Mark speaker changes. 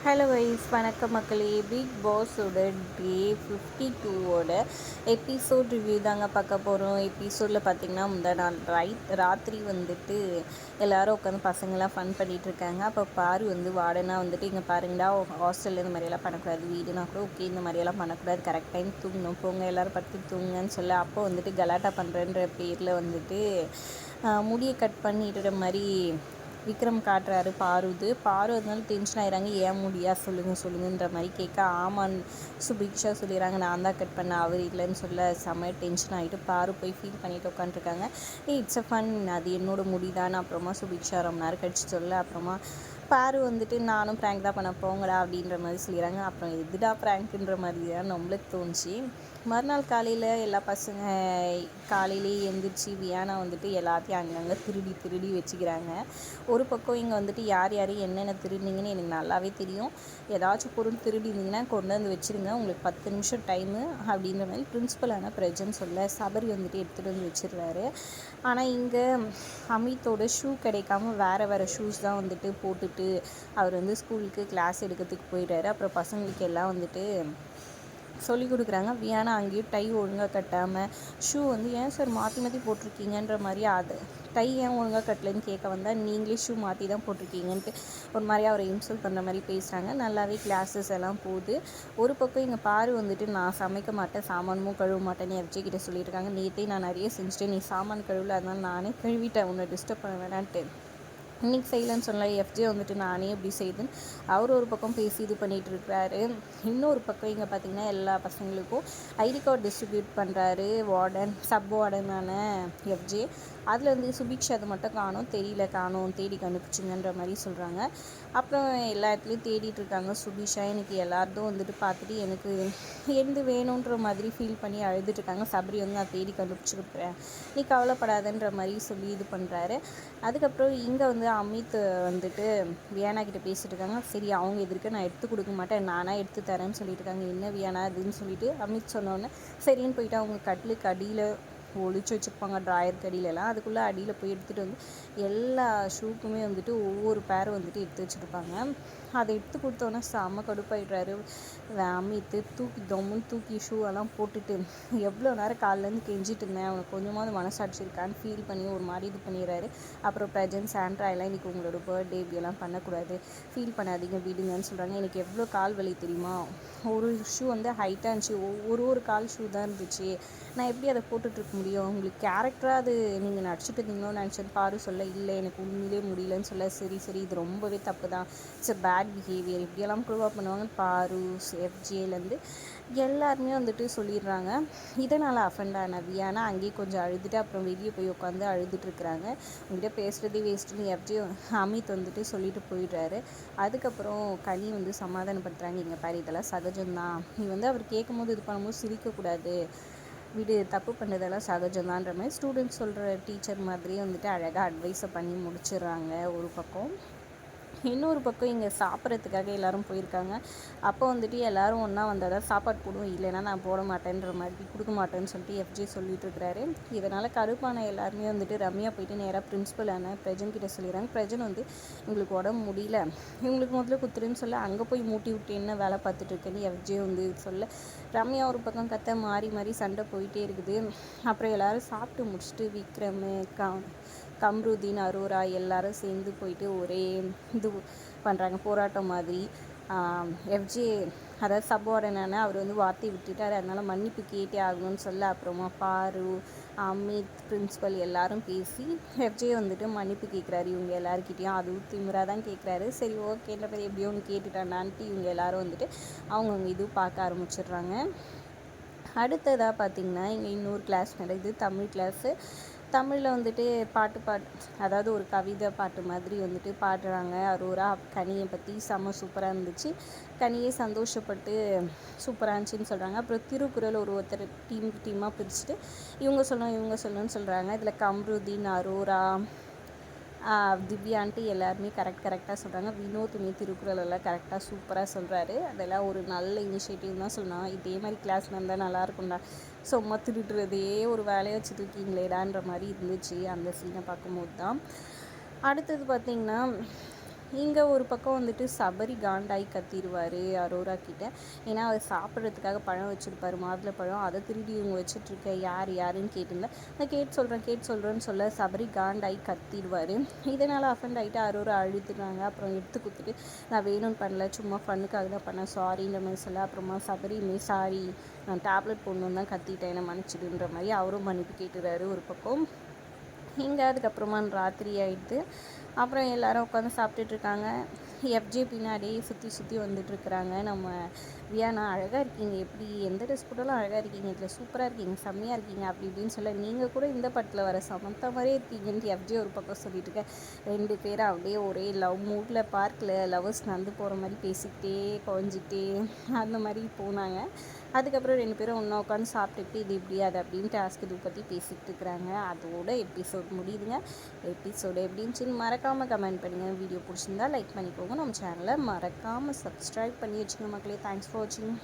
Speaker 1: Hello wise வணக்கம் மக்களே. Big பாஸோட டே 52ஓட episode review தாங்க பார்க்க போகிறோம். எபிசோடில் பார்த்திங்கன்னா முந்தா நாள் ராத்திரி வந்துட்டு எல்லோரும் உட்காந்து பசங்களாம் ஃபன் பண்ணிகிட்ருக்காங்க. அப்போ பாரு வார்டனாக இங்கே பாருங்கடா, ஹாஸ்டலில் இந்த மாதிரியெல்லாம் பண்ணக்கூடாது, வீடுனா கூட ஓகே, இந்த மாதிரியெல்லாம் பண்ணக்கூடாது, கரெக்ட் டைம் தூங்கணும், போங்க எல்லோரும் படுத்து தூங்குங்கன்னு சொல்ல, அப்போ கலாட்டா பண்ணுறேன்ற பேரில் முடியை கட் பண்ணிடுற மாதிரி விக்ரம் காட்டுறாரு. பாரு அதனால டென்ஷன் ஆகிறாங்க. ஏன் முடியா சொல்லுங்கன்ற மாதிரி கேட்க, ஆமான்னு சுபிக்ஷா சொல்லிடுறாங்க. நான் தான் கட் பண்ண, அவர் இல்லைன்னு சொல்ல செம்ம டென்ஷன் ஆகிட்டு பாரு போய் ஃபீல் பண்ணிட்டு உட்காந்துருக்காங்க. இட்ஸ் அ ஃபன், அது என்னோட முடிதான். அப்புறமா சுபிக்ஷா ரொம்ப நேரம் கழிச்சு சொல்ல, அப்புறமா பாரு நானும் ப்ராங்க் தான் பண்ண, போங்கடா அப்படின்ற மாதிரி சொல்லிடுறாங்க. அப்புறம் எதுடா ப்ராங்க்குன்ற மாதிரி தான் நம்மளுக்கு தோணுச்சு. மறுநாள் காலையில் எல்லா பசங்க காலையிலே எழுந்திரிச்சு வியானா எல்லாத்தையும் அங்கங்கே திருடி வச்சுக்கிறாங்க. ஒரு பக்கம் இங்கே யார் என்னென்ன திருடினீங்கன்னு எனக்கு நல்லாவே தெரியும், ஏதாச்சும் பொருள் திருடினீங்கன்னா கொண்டு வந்து வச்சுருங்க, உங்களுக்கு 10 நிமிஷம் டைமு அப்படின்ற மாதிரி பிரின்ஸிபலான பிரஜன் சொல்ல, சபரி எடுத்துகிட்டு வந்து வச்சிடுறாரு. ஆனால் இங்கே அமித்தோட ஷூ கிடைக்காம வேறு ஷூஸ் தான் போட்டுட்டு அவர் ஸ்கூலுக்கு கிளாஸ் எடுக்கிறதுக்கு போயிடுறாரு. அப்புறம் பசங்களுக்கு எல்லாம் சொல்லி கொடுக்குறாங்க. வியானா அங்கேயும் டை ஒழுங்காக கட்டாமல், ஷூ ஏன் சார் மாற்றி போட்டிருக்கீங்கன்ற மாதிரி, அது டை ஏன் ஒழுங்காக கட்டலைன்னு கேட்க வந்தால், நீங்களே ஷூ மாற்றி தான் போட்டிருக்கீங்கன்ட்டு ஒரு மாதிரி அவரை இன்சல்ட் பண்ணுற மாதிரி பேசுகிறாங்க. நல்லாவே கிளாஸஸ் எல்லாம் போகுது. ஒரு பக்கம் இங்கே பாரு நான் சமைக்க மாட்டேன், சாமானமும் கழுவ மாட்டேன்னு எஃப்ஜே கிட்ட சொல்லியிருக்காங்க. நேற்றே நான் நிறைய செஞ்சுட்டேன், நீ சாமான் கழுவல, அதனால் நானே கழுவிட்டேன், உன்னை டிஸ்டர்ப் பண்ண வேணான்ட்டு இன்றைக்கி செய்யலைன்னு சொன்னால் எஃப்ஜே நானே எப்படி செய்யுதுன்னு அவர் ஒரு பக்கம் பேசி இது பண்ணிகிட்டு இருக்கிறாரு. இன்னொரு பக்கம் இங்கே பார்த்திங்கன்னா எல்லா பசங்களுக்கும் ஐடி கார்டு டிஸ்ட்ரிபியூட் பண்ணுறாரு சப் வார்டனான எஃப்ஜே. அதில் சுபிக்ஷா அது மட்டும் காணும் தேடி கண்டுபிடிச்சிங்கன்ற மாதிரி சொல்கிறாங்க. அப்புறம் எல்லா இடத்துலையும் தேடிட்டுருக்காங்க சுபிக்ஷா. எனக்கு எல்லார்தும் பார்த்துட்டு எனக்கு எந்த வேணுன்ற மாதிரி ஃபீல் பண்ணி அழுதுட்டுருக்காங்க. சபரி நான் தேடி கண்டுபிடிச்சி கொடுக்குறேன், நீ கவலைப்படாதன்ற மாதிரி சொல்லி இது பண்ணுறாரு. அதுக்கப்புறம் இங்கே அமித் வியானா கிட்டே பேசிகிட்டு இருக்காங்க. சரி, அவங்க எதிர்க்க நான் எடுத்து கொடுக்க மாட்டேன், நானாக எடுத்து தரேன்னு சொல்லிட்டு இருக்காங்க. என்ன வியானா அதுன்னு சொல்லிட்டு அமித் சொன்னோன்னே சரின்னு போயிட்டு அவங்க கட்டிலுக்கு அடியில் ஒழிச்சு வச்சுருப்பாங்க, ட்ராயர் கடியிலலாம். அதுக்குள்ளே அடியில் போய் எடுத்துகிட்டு எல்லா ஷூக்குமே ஒவ்வொரு பேர் எடுத்து வச்சுருப்பாங்க. அதை எடுத்து கொடுத்தோன்னே செம்ம கடுப்பாயிடுறாரு அமித். தூக்கி ஷூவெல்லாம் போட்டுட்டு எவ்வளோ நேரம் காலிலேருந்து கெஞ்சிட்டு இருந்தேன், அவனுக்கு கொஞ்சமாவது மனசாட்சி இருக்கான்னு ஃபீல் பண்ணி ஒரு மாதிரி இது பண்ணிடுறாரு. அப்புறம் ப்ரெசன்ட் சாண்ட்ரா எல்லாம் இன்றைக்கி உங்களோட பர்த்டே இப்படியெல்லாம் பண்ணக்கூடாது, ஃபீல் பண்ணாதீங்க விடுங்கன்னு சொல்கிறாங்க. எனக்கு எவ்வளோ கால் வலி தெரியுமா, ஒரு ஷூ ஹைட்டாக இருந்துச்சு, ஒரு கால் ஷூ தான் இருந்துச்சு, நான் எப்படி அதை போட்டுட்ருக்க முடியும், உங்களுக்கு கேரக்டராக அது நீங்கள் நடிச்சிட்டு இருந்தீங்களோன்னு நினச்சேன் பாரு சொல்ல, இல்லை எனக்கு உண்மையிலே முடியலன்னு சொல்ல, சரி இது ரொம்பவே தப்பு தான், இட்ஸ் அ பேட் பிஹேவியர், இப்படியெல்லாம் ப்ரூவ் பண்ணுவாங்கன்னு பாரு எஃப்ஜேலேருந்து எல்லாருமே சொல்லிடுறாங்க. இதனால் அஃபெண்ட் ஆன வியானா அங்கேயே கொஞ்சம் அழுதுட்டு அப்புறம் வெளியே போய் உட்காந்து அழுதுட்டுருக்குறாங்க. உங்கள்கிட்ட பேசுகிறதே வேஸ்ட்டுன்னு எஃப்ஜே அமித் சொல்லிட்டு போயிடுறாரு. அதுக்கப்புறம் கனி சமாதானப்படுத்துகிறாங்க. இங்கே பாரு இதெல்லாம் சகஜம்தான், நீ அவர் கேட்கும் போது இது பண்ணும்போது சிரிக்கக்கூடாது, வீடு தப்பு பண்ணுறதெல்லாம் சகஜம்தான்ற மாதிரி ஸ்டூடெண்ட்ஸ் சொல்கிற டீச்சர் மாதிரியே அழகாக அட்வைஸை பண்ணி முடிச்சிடுறாங்க ஒரு பக்கம். இன்னொரு பக்கம் இங்கே சாப்பிட்றதுக்காக எல்லோரும் போயிருக்காங்க. அப்போ எல்லோரும் ஒன்றா வந்தால் தான் சாப்பாடு போடுவோம், இல்லைன்னா நான் போட மாட்டேன்ற மாதிரி கொடுக்க மாட்டேன்னு சொல்லிட்டு எஃப்ஜே சொல்லிட்டு இருக்கிறாரு. இதனால் கடுப்பான எல்லாருமே ரம்யா போயிட்டு நேராக பிரின்ஸிபலான பிரஜன் கிட்ட சொல்லிடுறாங்க. பிரஜன் இவங்களுக்கு உடம்பு முடியல, இவங்களுக்கு முதல்ல குத்துருன்னு சொல்ல, அங்கே போய் மூட்டி விட்டு என்ன வேலை பார்த்துட்டு இருக்கேன்னு எஃப்ஜே சொல்ல, ரம்யா ஒரு பக்கம் கத்த மாறி சண்டை போயிட்டே இருக்குது. அப்புறம் எல்லோரும் சாப்பிட்டு முடிச்சுட்டு விக்ரம் கம்ருதீன் அரோரா எல்லாரும் சேர்ந்து போயிட்டு ஒரே இது பண்ணுறாங்க, போராட்டம் மாதிரி. எஃப்ஜே அதாவது சப்வார்டனான அவர் வார்த்தை விட்டுட்டார், அதனால் மன்னிப்பு கேட்டே ஆகணும்னு சொல்ல, அப்புறமா பாரு அமித் பிரின்ஸிபல் எல்லாரும் பேசி எஃப்ஜே மன்னிப்பு கேட்குறாரு இவங்க எல்லாருக்கிட்டேயும். அதுவும் திமிராக தான் கேட்குறாரு. சரி ஓகேன்ற மாதிரி எப்படியோ ஒன்று கேட்டுட்டானான்ட்டு இவங்க எல்லாரும் அவங்கவுங்க இதுவும் பார்க்க ஆரம்பிச்சிடுறாங்க. அடுத்ததாக பார்த்திங்கன்னா இங்கே இன்னொரு கிளாஸ் நடக்குது, தமிழ் கிளாஸு. தமிழில் பாட்டு அதாவது ஒரு கவிதை பாட்டு மாதிரி பாடுறாங்க. அரோரா கனியை பற்றி செம்ம சூப்பராக இருந்துச்சு, கனியே சந்தோஷப்பட்டு சூப்பராக இருந்துச்சுன்னு சொல்கிறாங்க. அப்புறம் திருக்குறள் ஒருத்தர் டீமாக பிரிச்சுட்டு இவங்க சொல்லணும்னு சொல்கிறாங்க. இதில் கம்ருதீன் அரோரா திவ்யான்ட்டு எல்லாருமே கரெக்டாக சொல்கிறாங்க. வினோத்துமே திருக்குறள் எல்லாம் கரெக்டாக சூப்பராக சொல்கிறாரு. அதெல்லாம் ஒரு நல்ல இனிஷியேட்டிவ் தான் சொல்லலாம். இதே மாதிரி கிளாஸ் இருந்தால் நல்லாயிருக்கும்டா, சும்மா திருடுறதே ஒரு வேலையை வச்சுட்டு இருக்கீங்களேடான்ற மாதிரி இருந்துச்சு அந்த சீனை பார்க்கும்போது தான். அடுத்தது பார்த்திங்கன்னா இங்கே ஒரு பக்கம் வந்துட்டு சபரி காண்டாகி கத்திடுவார் அரோரா கிட்ட. ஏன்னா அவர் சாப்பிட்றதுக்காக பழம் வச்சுருப்பார், மாதுளை பழம். அதை திருடி இவங்க வச்சுட்ருக்க யாருன்னு கேட்டிருந்தேன். நான் கேட்டு சொல்கிறேன்னு சொல்ல சபரி காண்டாகி கத்திடுவார். இதனால் அஃபெண்ட் ஆகிட்டு அரோரா அழுதுறாங்க. அப்புறம் எடுத்து கொடுத்துட்டு நான் வேணும்னு பண்ணல, சும்மா ஃபன்னுக்காக தான் பண்ணேன், சாரின்ற மாதிரி சொல்ல. அப்புறமா சபரியுமே சாரி, நான் டேப்லெட் போடணுன்னு தான் கத்திட்டேன், என்னை மன்னிச்சிடுன்ற மாதிரி அவரும் மன்னிப்பு கேட்டுறாரு ஒரு பக்கம். இங்கே அதுக்கப்புறமா ராத்திரி ஆகிடுது. அப்புறம் எல்லோரும் உட்காந்து சாப்பிட்டுட்ருக்காங்க. எஃப்ஜே பின்னாடியே சுற்றி வந்துட்டுருக்குறாங்க. நம்ம வியானா அழகாக இருக்கீங்க, எப்படி எந்த ட்ரெஸ் போட்டாலும் அழகாக இருக்கீங்க, இதில் சூப்பராக இருக்கீங்க, செம்மையாக இருக்கீங்க அப்படி இப்படின்னு சொல்ல, நீங்கள் கூட இந்த படத்தில் வர சமந்தா மாதிரியே இருக்கீங்கன்ட்டு எஃப்ஜே ஒரு பக்கம் சொல்லிட்டுருக்கேன். 2 பேரும் அப்படியே ஒரே லவ் மூடில் பார்க்கில் லவ்வர்ஸ் நடந்து போகிற மாதிரி பேசிக்கிட்டே குழஞ்சிக்கிட்டே அந்த மாதிரி போனாங்க. அதுக்கப்புறம் 2 பேரும் ஒன்றா உட்காந்து சாப்பிட்டுக்கிட்டு இது இப்படி அது அப்படின்னு டாஸ்க் இது பற்றி பேசிக்கிட்டு இருக்கிறாங்க. அதோட எபிசோட் முடியுதுங்க. எபிசோடு எப்படின்னு மறக்காமல் கமெண்ட் பண்ணுங்கள். வீடியோ பிடிச்சிருந்தா லைக் பண்ணிக்கோங்க. நம்ம சேனலை மறக்காமல் சப்ஸ்கிரைப் பண்ணி வச்சுக்கோங்க மக்களே. தேங்க்ஸ் ஃபார் வாட்சிங்.